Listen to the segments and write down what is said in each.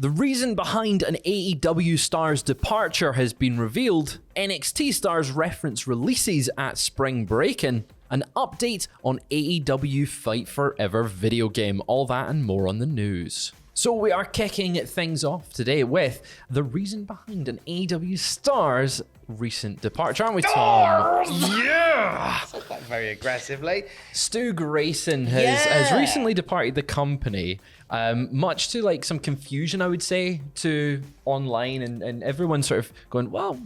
The reason behind an AEW star's departure has been revealed, NXT stars reference releases at Spring Breakin, an update on AEW Fight Forever video game, all that and more on the news. So we are kicking things off today with the reason behind an AEW star's recent departure, aren't we, Tom? Yeah! Said that very aggressively. Stu Grayson has recently departed the company, much to like some confusion, I would say, to online and everyone sort of going, well,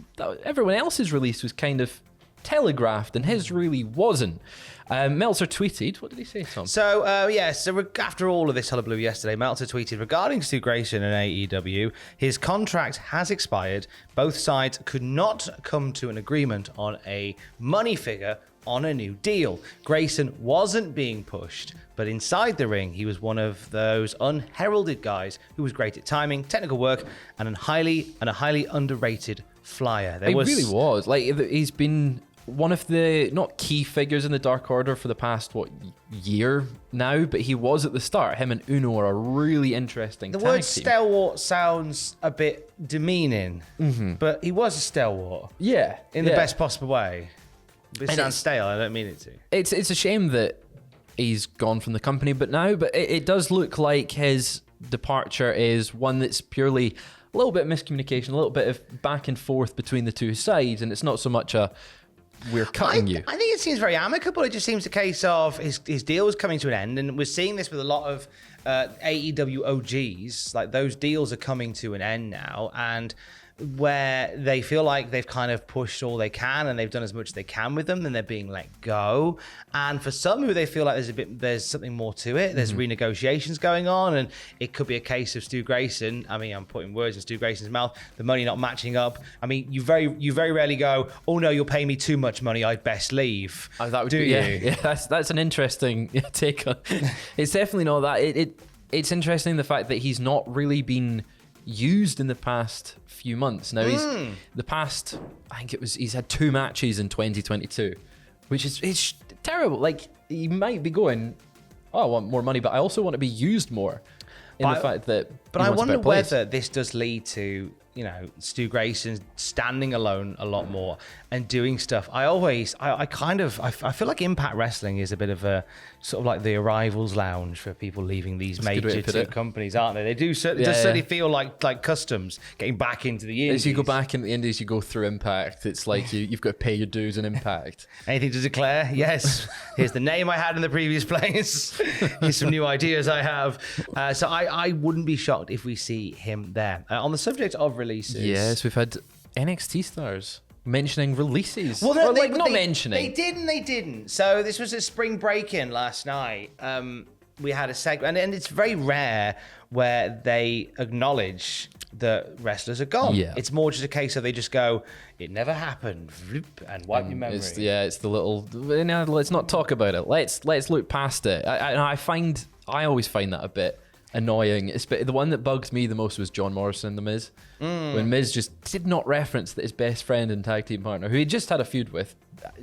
everyone else's release was kind of telegraphed and his really wasn't. Meltzer tweeted, what did he say, Tom? So after all of this hullabaloo yesterday, Meltzer tweeted, regarding Stu Grayson and AEW, his contract has expired. Both sides could not come to an agreement on a money figure on a new deal. Grayson wasn't being pushed, but inside the ring, he was one of those unheralded guys who was great at timing, technical work, and a highly underrated flyer. He really was. Like, he's been one of the, not key figures in the Dark Order for the past, year now, but he was at the start. Him and Uno are a really interesting tag team. The word stalwart sounds a bit demeaning, but he was a stalwart. Yeah. In the best possible way. It sounds stale, I don't mean it to. It's a shame that he's gone from the company, but it does look like his departure is one that's purely a little bit of miscommunication, a little bit of back and forth between the two sides, and it's not so much a we're cutting you. I think it seems very amicable. It just seems a case of his deal was coming to an end, and we're seeing this with a lot of AEW OGs. Like, those deals are coming to an end now, and where they feel like they've kind of pushed all they can and they've done as much as they can with them, then they're being let go. And for some who they feel like there's something more to it, there's renegotiations going on, and it could be a case of Stu Grayson. I mean, I'm putting words in Stu Grayson's mouth. The money not matching up. I mean, you very rarely go, oh no, you'll pay me too much money, I'd best leave. Oh, that would do you? Yeah, that's an interesting take on. It's definitely not that. It's interesting the fact that he's not really been used in the past few months. Now he's had 2 matches in 2022, which is it's terrible. Like, he might be going, oh, I want more money, but I also want to be used more. But I wonder whether this does lead to, Stu Grayson standing alone a lot more and doing stuff. I feel like Impact Wrestling is a bit of a sort of like the arrivals lounge for people leaving these major companies, aren't they? They do certainly feel like customs getting back into the indies. As you go back into the indies, you go through Impact. It's like you've got to pay your dues in Impact. Anything to declare? Yes. Here's the name I had in the previous place. Here's some new ideas I have. So I wouldn't be shocked if we see him there. On the subject of releases. Yes, we've had NXT stars mentioning releases. Well, they mentioning. They didn't. So this was a Spring Breakin last night. We had a segment, and it's very rare where they acknowledge that wrestlers are gone. Yeah. It's more just a case of they just go, it never happened, and wipe your memory. It's the little, let's not talk about it. Let's look past it. I always find that a bit annoying. The one that bugs me the most was John Morrison and The Miz. When Miz just did not reference that his best friend and tag team partner, who he just had a feud with,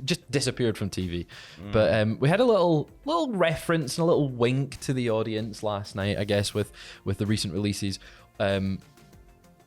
just disappeared from TV. But we had a little reference and a little wink to the audience last night, I guess, with the recent releases,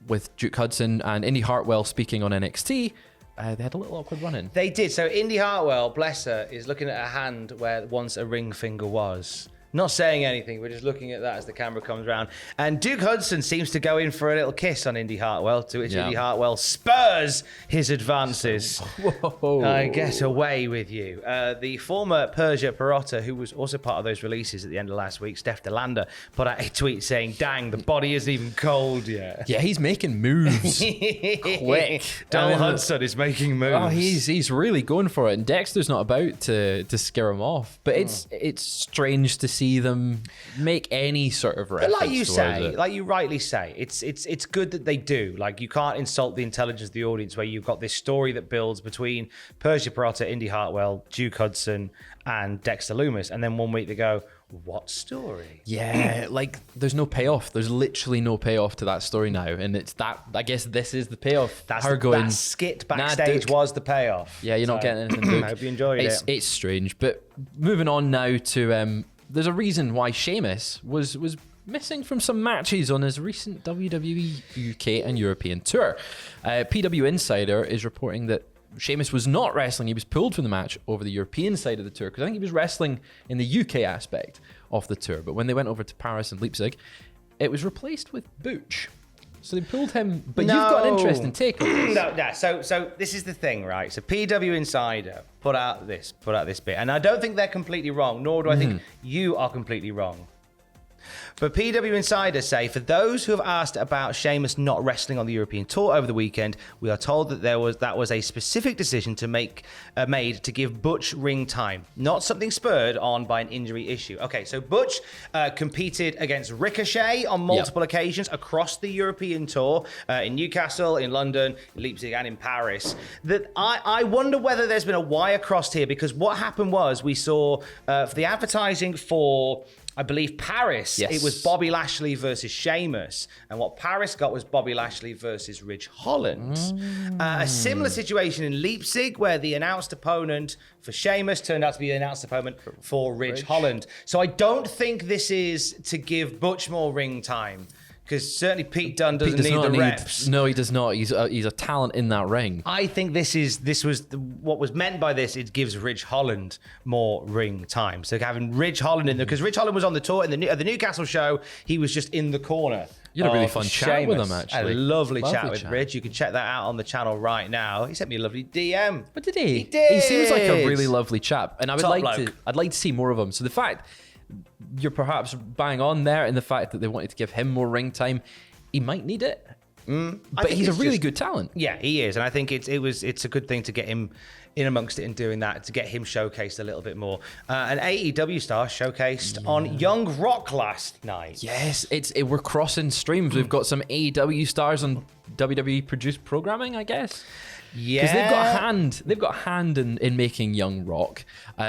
with Duke Hudson and Indy Hartwell speaking on NXT. They had a little awkward run-in. They did. So Indy Hartwell, bless her, is looking at a hand where once a ring finger was. Not saying anything, we're just looking at that as the camera comes around. And Duke Hudson seems to go in for a little kiss on Indy Hartwell, to which Indy Hartwell spurs his advances. Whoa. I get away with you. The former Persia Pirotta, who was also part of those releases at the end of last week, Steph DeLander, put out a tweet saying, dang, the body isn't even cold yet. Yeah, he's making moves quick. Donald Hudson is making moves. Oh, he's really going for it. And Dexter's not about to scare him off. But it's strange to see them make any sort of reference. But like you rightly say, it's good that they do. Like, you can't insult the intelligence of the audience where you've got this story that builds between Persia Pirotta, Indy Hartwell, Duke Hudson, and Dexter Lumis, and then one week they go, what story? Yeah, like, there's no payoff. There's literally no payoff to that story now, and it's that. I guess this is the payoff. That skit backstage was the payoff. Yeah, you're not getting anything. I hope you enjoyed it. It's strange, but moving on now to there's a reason why Sheamus was missing from some matches on his recent WWE UK and European tour. PW Insider is reporting that Sheamus was not wrestling. He was pulled from the match over the European side of the tour because I think he was wrestling in the UK aspect of the tour. But when they went over to Paris and Leipzig, it was replaced with Butch. So they pulled him. But you've got an interesting take on this. No. So this is the thing, right? So PW Insider put out this bit, and I don't think they're completely wrong, nor do I think you are completely wrong. But PW Insider say, for those who have asked about Sheamus not wrestling on the European tour over the weekend, we are told that that was a specific decision to made to give Butch ring time, not something spurred on by an injury issue. Okay, so Butch competed against Ricochet on multiple occasions across the European tour, in Newcastle, in London, in Leipzig, and in Paris. That I wonder whether there's been a wire crossed here, because what happened was we saw for the advertising for, I believe, Paris, it was Bobby Lashley versus Sheamus. And what Paris got was Bobby Lashley versus Ridge Holland. A similar situation in Leipzig, where the announced opponent for Sheamus turned out to be the announced opponent for Ridge Holland. So I don't think this is to give Butch more ring time, because certainly Pete Dunne doesn't need the reps. No, he does not. He's a talent in that ring. I think what was meant by this. It gives Ridge Holland more ring time. So having Ridge Holland in there, because Ridge Holland was on the tour at the Newcastle show, he was just in the corner. You had a really fun chat with him, actually. I had a lovely chat with Ridge. You can check that out on the channel right now. He sent me a lovely DM. But did he? He did. He seems like a really lovely chap, and I'd Top like to see more of him. So the fact you're perhaps bang on there in the fact that they wanted to give him more ring time, he might need it. But he's a really good talent. Yeah, he is, and I think it's a good thing to get him in amongst it and doing that, to get him showcased a little bit more. An AEW star showcased on Young Rock last night. Yes, we're crossing streams. We've got some AEW stars on WWE produced programming, I guess. Yeah, because they've got a hand in making Young Rock.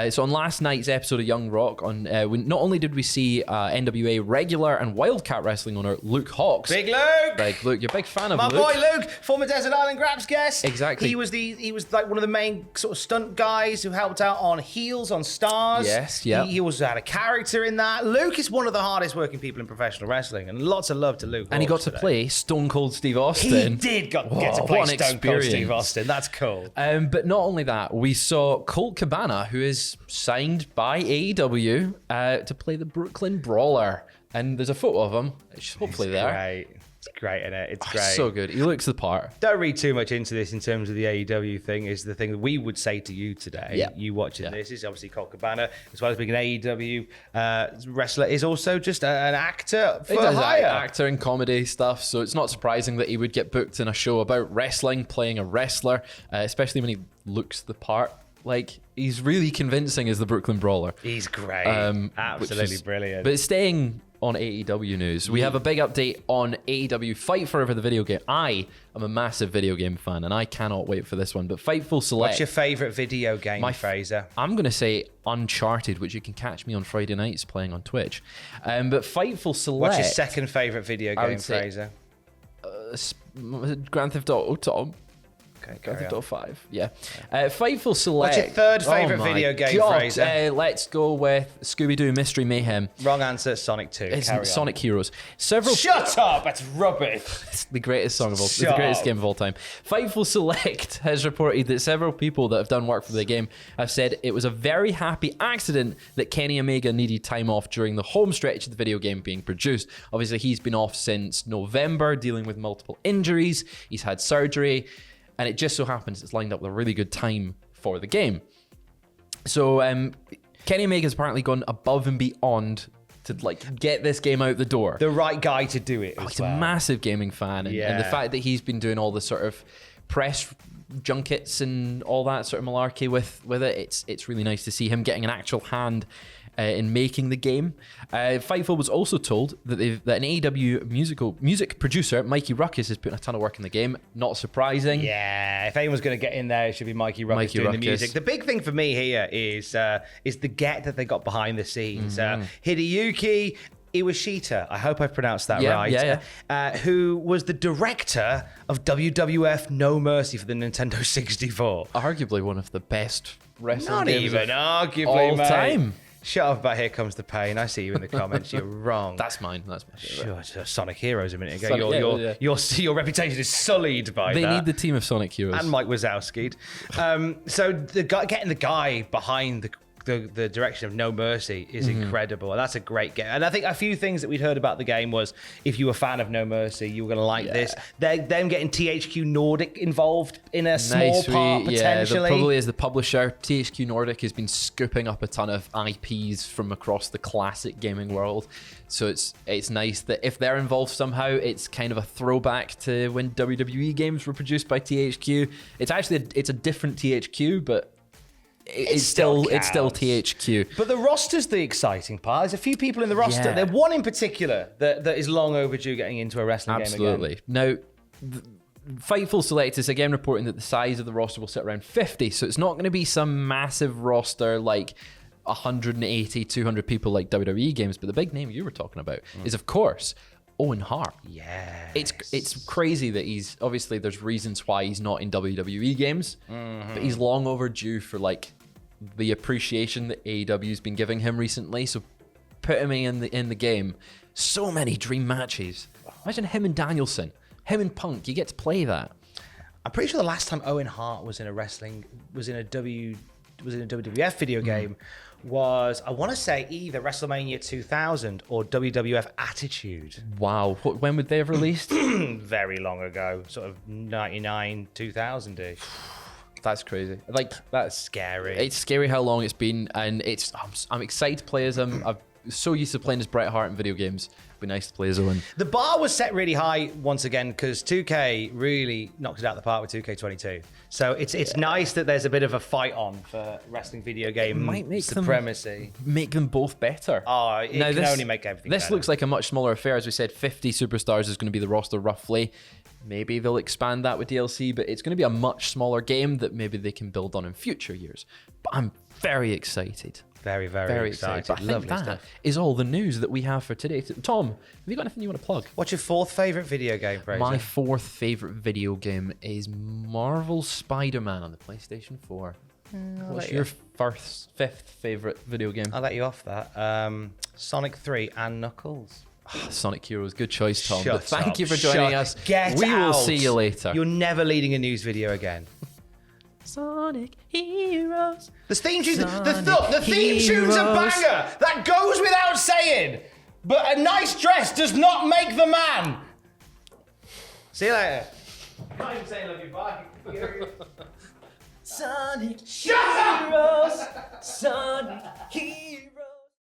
So on last night's episode of Young Rock, not only did we see NWA regular and Wildcat wrestling owner Luke Hawx. Big Luke, you're a big fan of my Luke. boy Luke, former Desert Island Grabs guest. Exactly. He was like one of the main sort of stunt guys who helped out on Heels on Stars. Yes, yeah. He also had a character in that. Luke is one of the hardest working people in professional wrestling, and lots of love to Luke. And he got to play Stone Cold Steve Austin. He did get to play Stone Cold Steve Austin. That's cool. But not only that, we saw Colt Cabana, who is signed by AEW to play the Brooklyn Brawler. And there's a photo of him. It's hopefully there. Great. It's great, isn't it? It's great. So good. He looks the part. Don't read too much into this in terms of the AEW thing. Is the thing that we would say to you today. Yeah. You watching this is obviously Colt Cabana, as well as being an AEW wrestler, is also just an actor for hire. Actor in comedy stuff. So it's not surprising that he would get booked in a show about wrestling, playing a wrestler, especially when he looks the part. Like, he's really convincing as the Brooklyn Brawler. He's great. Absolutely brilliant. But staying on AEW news, we have a big update on AEW Fight Forever, the video game. I am a massive video game fan, and I cannot wait for this one. But Fightful Select. What's your favourite video game, Fraser? I'm going to say Uncharted, which you can catch me on Friday nights playing on Twitch. But Fightful Select. What's your second favourite video game, Fraser? Grand Theft Auto, Tom. Grand Theft Auto 5, yeah. Fightful Select. What's your third favourite video game, Fraser? Let's go with Scooby-Doo Mystery Mayhem. Wrong answer, Sonic 2. It's Sonic Heroes. Shut up, that's rubbish. It's the greatest song of all. It's the greatest game of all time. Fightful Select has reported that several people that have done work for the game have said it was a very happy accident that Kenny Omega needed time off during the home stretch of the video game being produced. Obviously, he's been off since November, dealing with multiple injuries. He's had surgery. And it just so happens it's lined up with a really good time for the game. So Kenny Omega's apparently gone above and beyond to get this game out the door. The right guy to do it. He's a massive gaming fan, and the fact that he's been doing all the sort of press junkets and all that sort of malarkey with it, it's really nice to see him getting an actual hand in making the game. Fightful was also told that an AEW music producer, Mikey Ruckus, is putting a ton of work in the game. Not surprising. Yeah, if anyone's going to get in there, it should be Mikey Ruckus doing the music. The big thing for me here is the get that they got behind the scenes. Hideyuki Iwashita, I hope I've pronounced that right, who was the director of WWF No Mercy for the Nintendo 64. Arguably one of the best wrestling games arguably, all mate. time. Shut up about Here Comes the Pain. I see you in the comments. You're wrong. That's mine. That's my favorite. Sure, Sonic Heroes a minute ago. Sonic, Your reputation is sullied by that. They need the team of Sonic Heroes. And Mike Wazowski. So the guy getting the guy behind the direction of No Mercy is incredible, and that's a great game. And I think a few things that we'd heard about the game was if you were a fan of No Mercy, you were going to like this. Them getting THQ Nordic involved in a small part potentially. Yeah, probably as the publisher, THQ Nordic has been scooping up a ton of IPs from across the classic gaming world. So it's nice that if they're involved somehow, it's kind of a throwback to when WWE games were produced by THQ. It's actually a different THQ, but it's still THQ. But the roster's the exciting part. There's a few people in the roster. Yeah. There's one in particular that is long overdue getting into a wrestling game again. Absolutely. Now, Fightful Select is again reporting that the size of the roster will sit around 50. So it's not going to be some massive roster like 180, 200 people like WWE games. But the big name you were talking about is, of course, Owen Hart. Yeah, it's crazy that he's obviously there's reasons why he's not in WWE games, but he's long overdue for like the appreciation that AEW's been giving him recently. So put him in the game. So many dream matches. Imagine him and Danielson, him and Punk. You get to play that. I'm pretty sure the last time Owen Hart was in a WWF video game was, I want to say, either WrestleMania 2000 or WWF Attitude. Wow. When would they have released? Very long ago, sort of 99, 2000-ish. That's crazy. Like, that's Scary. It's scary how long it's been, and I'm excited to play as him. I'm so used to playing as Bret Hart in video games. It'd be nice to play as Owen. The bar was set really high once again because 2K really knocked it out of the park with 2K22. So it's nice that there's a bit of a fight on for wrestling video game supremacy. Make them both better. Oh, it can only make everything better. This looks like a much smaller affair. As we said, 50 superstars is going to be the roster roughly. Maybe they'll expand that with DLC, but it's going to be a much smaller game that maybe they can build on in future years. But I'm very excited. Very, very excited. But I think that is all the news that we have for today. Tom, have you got anything you want to plug? What's your fourth favourite video game, Fraser? My fourth favourite video game is Marvel Spider-Man on the PlayStation 4. What's your fifth favourite video game? I'll let you off that. Sonic 3 and Knuckles. Sonic Heroes, good choice, Tom. Shut But thank up. you for joining us. Get we will out. see you later. You're never leading a news video again. Sonic Heroes. The theme tune's the theme tune's a banger. That goes without saying. But a nice dress does not make the man. See you later. I'm not even saying love you, bye. Sonic Shut up! Heroes. Sonic Heroes.